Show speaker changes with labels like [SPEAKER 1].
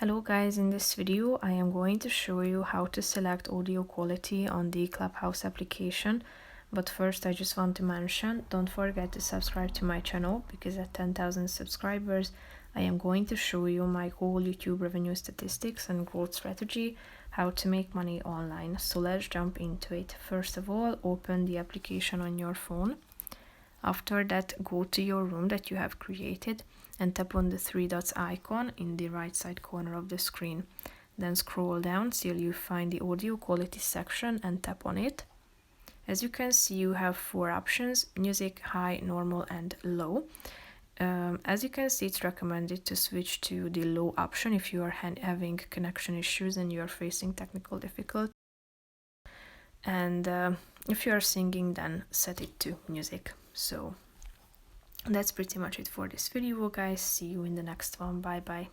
[SPEAKER 1] Hello guys, in this video I am going to show you how to select audio quality on the Clubhouse application. But first I just want to mention, don't forget to subscribe to my channel because at 10,000 subscribers I am going to show you my whole YouTube revenue statistics and growth strategy, how to make money online. So let's jump into it. First of all, open the application on your phone. After that, go to your room that you have created and tap on the three dots icon in the right side corner of the screen. Then scroll down till you find the audio quality section and tap on it. As you can see, you have four options: music, high, normal and low. As you can see, it's recommended to switch to the low option if you are having connection issues and you are facing technical difficulties. And if you are singing, then set it to music. So that's pretty much it for this video, guys. See you in the next one. Bye bye.